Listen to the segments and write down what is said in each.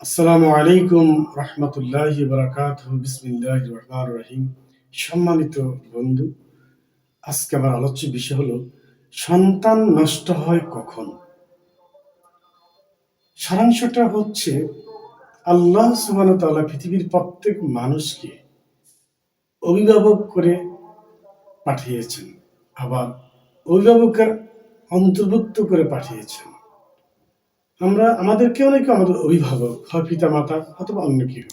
আসসালামু আলাইকুম রহমতুল্লাহি বারাকাতুহু বিসমিল্লাহির রহমানির রহিম। সম্মানিত বন্ধু, আজকে আমার আলোচ্য বিষয় হলো সন্তান নষ্ট হয় কখন। সারাংশটা হচ্ছে আল্লাহ সুবহানাহু ওয়া তাআলা পৃথিবীর প্রত্যেক মানুষকে অভিভাবক করে পাঠিয়েছেন, আবার অভিভাবকের অন্তর্ভুক্ত করে পাঠিয়েছেন। আমাদেরকে অনেকে আমাদের অভিভাবক হয় পিতা মাতা অথবা অন্য কেউ,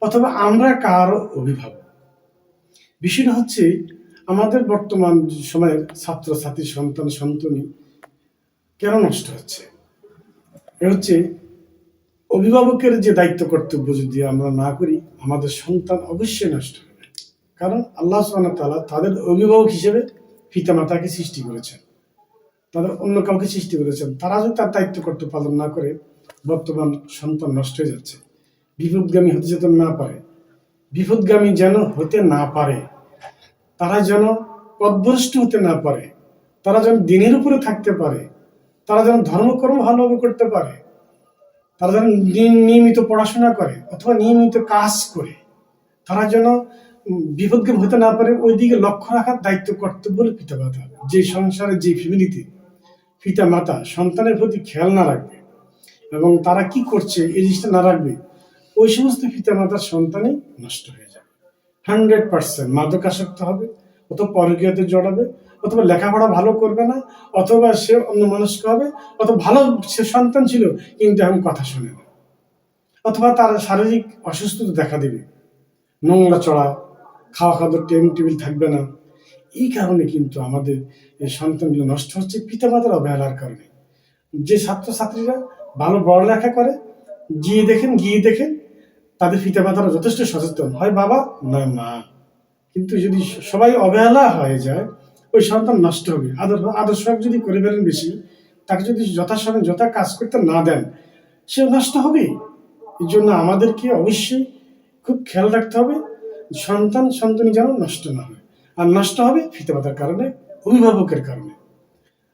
অথবা আমরা কারো অভিভাবক। বিষয়টা হচ্ছে আমাদের বর্তমান সময়ের ছাত্রছাত্রী সন্তান সন্ততি কেন নষ্ট হচ্ছে। এ হচ্ছে অভিভাবকের যে দায়িত্ব কর্তব্য যদি আমরা না করি, আমাদের সন্তান অবশ্যই নষ্ট হবে। কারণ আল্লাহ সুবহানাহু ওয়া তাআলা তাদের অভিভাবক হিসেবে পিতা মাতাকে সৃষ্টি করেছেন, তাদের অন্য কাউকে সৃষ্টি করেছেন। তারা যদি তার দায়িত্ব কর্তব্য পালন না করে, বর্তমান সন্তান নষ্ট হয়ে যাচ্ছে, বিপদগামী হতে যেতে না পারে, বিপদগামী যেন হতে না পারে, তারা যেন পথভ্রষ্ট হতে না পারে, তারা যেন দিনের উপরে থাকতে পারে, তারা যেন ধর্মকর্ম ভালোভাবে করতে পারে, তারা যেন নিয়মিত পড়াশোনা করে অথবা নিয়মিত কাজ করে, তারা যেন বিপদগামী হতে না পারে, ওই দিকে লক্ষ্য রাখার দায়িত্ব কর্তব্য হলো পিতা মাতা। যে সংসারে যে ফ্যামিলিতে পিতা মাতা সন্তানের প্রতি খেয়াল না রাখবে এবং তারা কি করছে এই জিনিসটা না রাখবে, ওই সমস্ত পিতা মাতার সন্তানই নষ্ট হয়ে যাবে। 100% মাদকাসক্ত হবে, অথবা পরকীয়াতে জড়াবে, অথবা লেখাপড়া ভালো করবে না, অথবা সে অন্যমনস্ক হবে, অথবা ভালো সে সন্তান ছিল কিন্তু এখন কথা শুনে না, অথবা তার শারীরিক অসুস্থতা দেখা দেবে, নোংরা চড়া, খাওয়া খাদ্য টেবিল থাকবে না। এই কারণে কিন্তু আমাদের এই সন্তানগুলো নষ্ট হচ্ছে পিতামাতার অবহেলার কারণে। যে ছাত্রছাত্রীরা ভালো পড়ালেখা করে, গিয়ে দেখেন তাদের পিতামাতারা যথেষ্ট সচেতন হয়, বাবা নয় মা। কিন্তু যদি সবাই অবহেলা হয়ে যায়, ওই সন্তান নষ্ট হবে। আদর্শ যদি করে ফেলেন বেশি, তাকে যদি যথাসময়ে যথা কাজ করতে না দেন, সে নষ্ট হবে। এই জন্য আমাদেরকে অবশ্যই খুব খেয়াল রাখতে হবে সন্তানি যেন নষ্ট না হয়। আর নষ্ট হবে পিতামাতার কারণে, অভিভাবকের কারণে।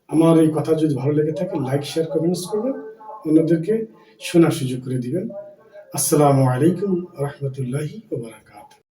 আমার এই কথা যদি ভালো লেগে থাকে, লাইক শেয়ার কমেন্টস করবেন, অন্যদেরকে শোনার সুযোগ করে দিবেন। আসসালামু আলাইকুম রহমতুল্লাহি ওয়া বারাকাতুহু।